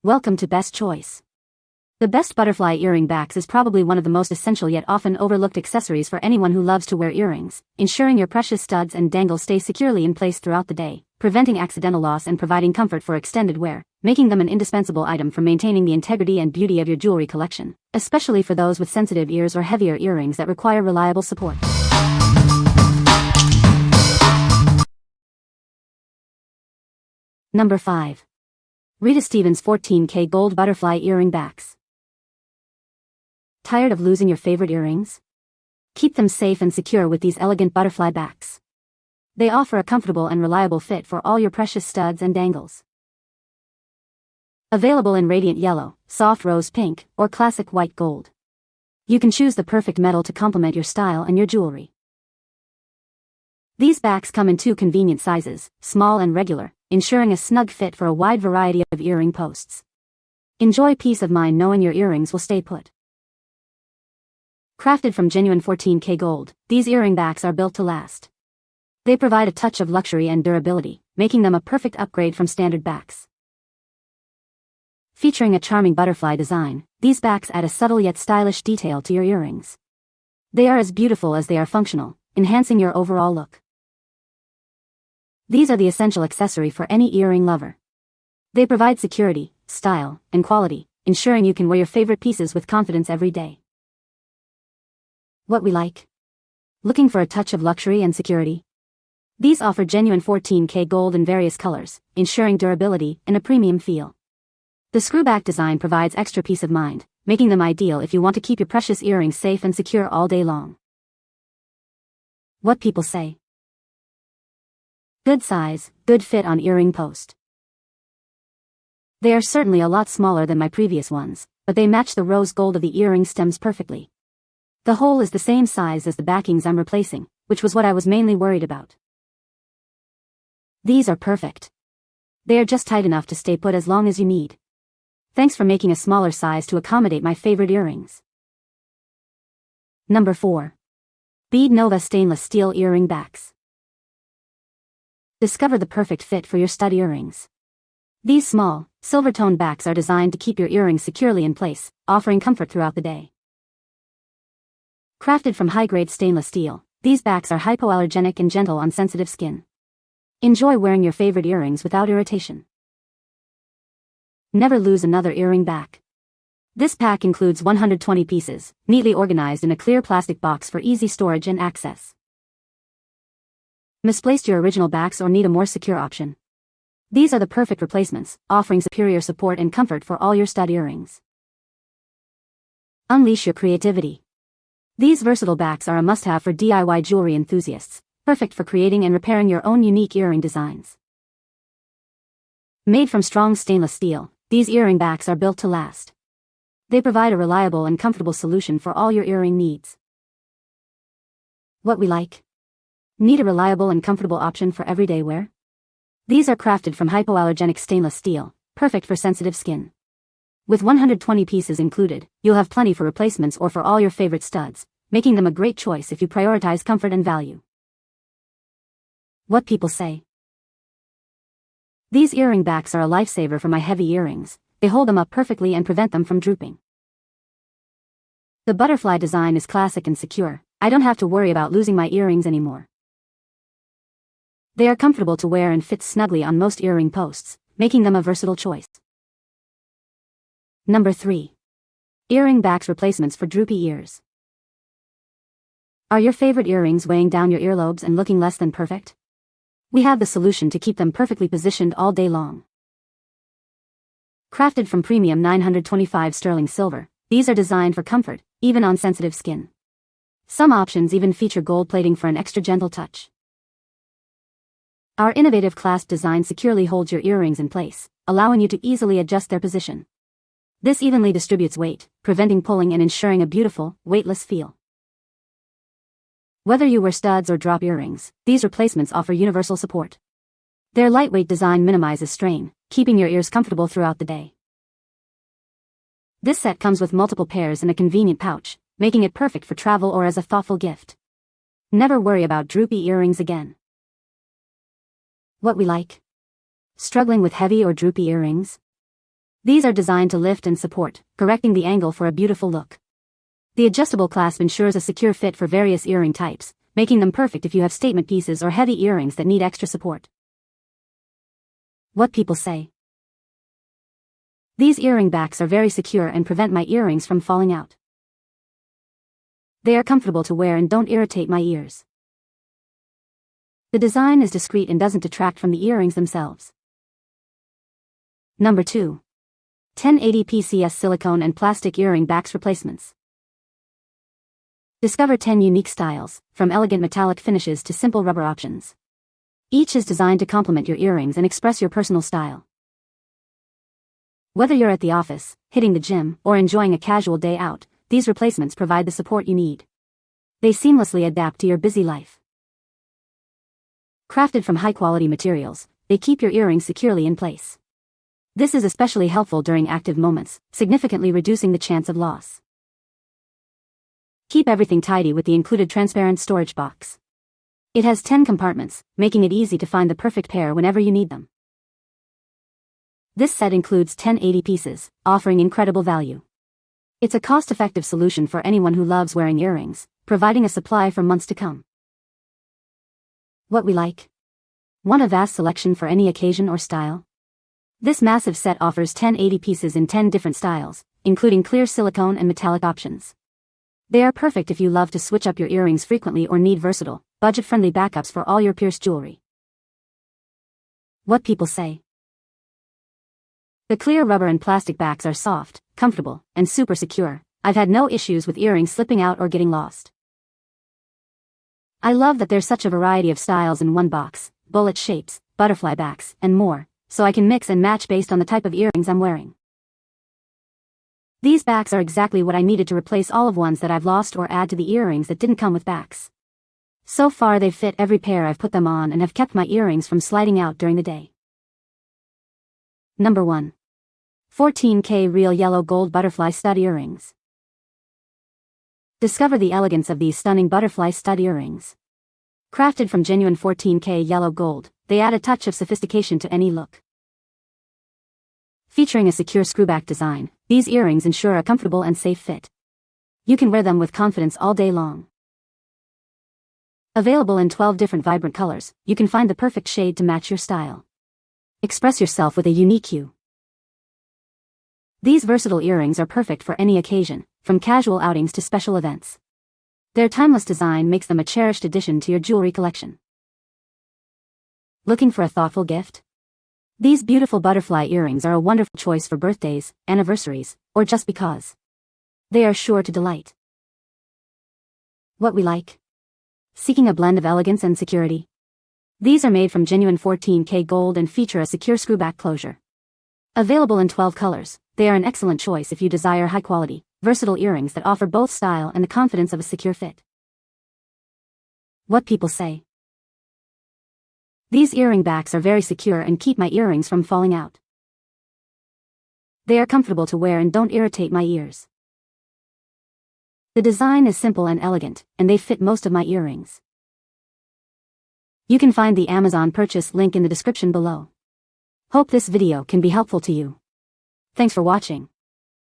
Welcome to Best Choice. The best butterfly earring backs is probably one of the most essential yet often overlooked accessories for anyone who loves to wear earrings, ensuring your precious studs and dangles stay securely in place throughout the day, preventing accidental loss and providing comfort for extended wear, making them an indispensable item for maintaining the integrity and beauty of your jewelry collection, especially for those with sensitive ears or heavier earrings that require reliable support. Number 5. Ritastephens 14K Gold Butterfly Earring Backs. Tired of losing your favorite earrings? Keep them safe and secure with these elegant butterfly backs. They offer a comfortable and reliable fit for all your precious studs and dangles. Available in radiant yellow, soft rose pink, or classic white gold. You can choose the perfect metal to complement your style and your jewelry. These backs come in two convenient sizes, small and regular, ensuring a snug fit for a wide variety of earring posts. Enjoy peace of mind knowing your earrings will stay put. Crafted from genuine 14K gold, these earring backs are built to last. They provide a touch of luxury and durability, making them a perfect upgrade from standard backs. Featuring a charming butterfly design, these backs add a subtle yet stylish detail to your earrings. They are as beautiful as they are functional, enhancing your overall look. These are the essential accessory for any earring lover. They provide security, style, and quality, ensuring you can wear your favorite pieces with confidence every day. What we like? Looking for a touch of luxury and security? These offer genuine 14K gold in various colors, ensuring durability and a premium feel. The screwback design provides extra peace of mind, making them ideal if you want to keep your precious earrings safe and secure all day long. What people say? Good size, good fit on earring post. They are certainly a lot smaller than my previous ones, but they match the rose gold of the earring stems perfectly. The hole is the same size as the backings I'm replacing, which was what I was mainly worried about. These are perfect. They are just tight enough to stay put as long as you need. Thanks for making a smaller size to accommodate my favorite earrings. Number 4. BEADNOVA Stainless Steel Earring Backs. Discover the perfect fit for your stud earrings. These small, silver-toned backs are designed to keep your earrings securely in place, offering comfort throughout the day. Crafted from high-grade stainless steel, these backs are hypoallergenic and gentle on sensitive skin. Enjoy wearing your favorite earrings without irritation. Never lose another earring back. This pack includes 120 pieces, neatly organized in a clear plastic box for easy storage and access. Misplaced your original backs or need a more secure option? These are the perfect replacements, offering superior support and comfort for all your stud earrings. Unleash your creativity. These versatile backs are a must-have for DIY jewelry enthusiasts, perfect for creating and repairing your own unique earring designs. Made from strong stainless steel, these earring backs are built to last. They provide a reliable and comfortable solution for all your earring needs. What we like? Need a reliable and comfortable option for everyday wear? These are crafted from hypoallergenic stainless steel, perfect for sensitive skin. With 120 pieces included, you'll have plenty for replacements or for all your favorite studs, making them a great choice if you prioritize comfort and value. What people say? These earring backs are a lifesaver for my heavy earrings. They hold them up perfectly and prevent them from drooping. The butterfly design is classic and secure. I don't have to worry about losing my earrings anymore. They are comfortable to wear and fit snugly on most earring posts, making them a versatile choice. Number 3. Earring backs replacements for droopy ears. Are your favorite earrings weighing down your earlobes and looking less than perfect? We have the solution to keep them perfectly positioned all day long. Crafted from premium 925 sterling silver, these are designed for comfort, even on sensitive skin. Some options even feature gold plating for an extra gentle touch. Our innovative clasp design securely holds your earrings in place, allowing you to easily adjust their position. This evenly distributes weight, preventing pulling and ensuring a beautiful, weightless feel. Whether you wear studs or drop earrings, these replacements offer universal support. Their lightweight design minimizes strain, keeping your ears comfortable throughout the day. This set comes with multiple pairs in a convenient pouch, making it perfect for travel or as a thoughtful gift. Never worry about droopy earrings again. What we like? Struggling with heavy or droopy earrings? These are designed to lift and support, correcting the angle for a beautiful look. The adjustable clasp ensures a secure fit for various earring types, making them perfect if you have statement pieces or heavy earrings that need extra support. What people say. These earring backs are very secure and prevent my earrings from falling out. They are comfortable to wear and don't irritate my ears. The design is discreet and doesn't detract from the earrings themselves. Number 2. 1080 PCS silicone and plastic earring backs replacements. Discover 10 unique styles, from elegant metallic finishes to simple rubber options. Each is designed to complement your earrings and express your personal style. Whether you're at the office, hitting the gym, or enjoying a casual day out, these replacements provide the support you need. They seamlessly adapt to your busy life. Crafted from high-quality materials, they keep your earrings securely in place. This is especially helpful during active moments, significantly reducing the chance of loss. Keep everything tidy with the included transparent storage box. It has 10 compartments, making it easy to find the perfect pair whenever you need them. This set includes 1080 pieces, offering incredible value. It's a cost-effective solution for anyone who loves wearing earrings, providing a supply for months to come. What we like. Want a vast selection for any occasion or style? This massive set offers 1080 pieces in 10 different styles, including clear silicone and metallic options. They are perfect if you love to switch up your earrings frequently or need versatile, budget-friendly backups for all your pierced jewelry. What people say. The clear rubber and plastic backs are soft, comfortable, and super secure. I've had no issues with earrings slipping out or getting lost. I love that there's such a variety of styles in one box, bullet shapes, butterfly backs, and more, so I can mix and match based on the type of earrings I'm wearing. These backs are exactly what I needed to replace all of ones that I've lost or add to the earrings that didn't come with backs. So far they've fit every pair I've put them on and have kept my earrings from sliding out during the day. Number 1. 14K Real Yellow Gold Butterfly Stud Earrings. Discover the elegance of these stunning butterfly stud earrings. Crafted from genuine 14K yellow gold, they add a touch of sophistication to any look. Featuring a secure screwback design, these earrings ensure a comfortable and safe fit. You can wear them with confidence all day long. Available in 12 different vibrant colors, you can find the perfect shade to match your style. Express yourself with a unique hue. These versatile earrings are perfect for any occasion, from casual outings to special events. Their timeless design makes them a cherished addition to your jewelry collection. Looking for a thoughtful gift? These beautiful butterfly earrings are a wonderful choice for birthdays, anniversaries, or just because. They are sure to delight. What we like. Seeking a blend of elegance and security? These are made from genuine 14K gold and feature a secure screwback closure. Available in 12 colors, they are an excellent choice if you desire high-quality, versatile earrings that offer both style and the confidence of a secure fit. What people say. These earring backs are very secure and keep my earrings from falling out. They are comfortable to wear and don't irritate my ears. The design is simple and elegant, and they fit most of my earrings. You can find the Amazon purchase link in the description below. Hope this video can be helpful to you. Thanks for watching.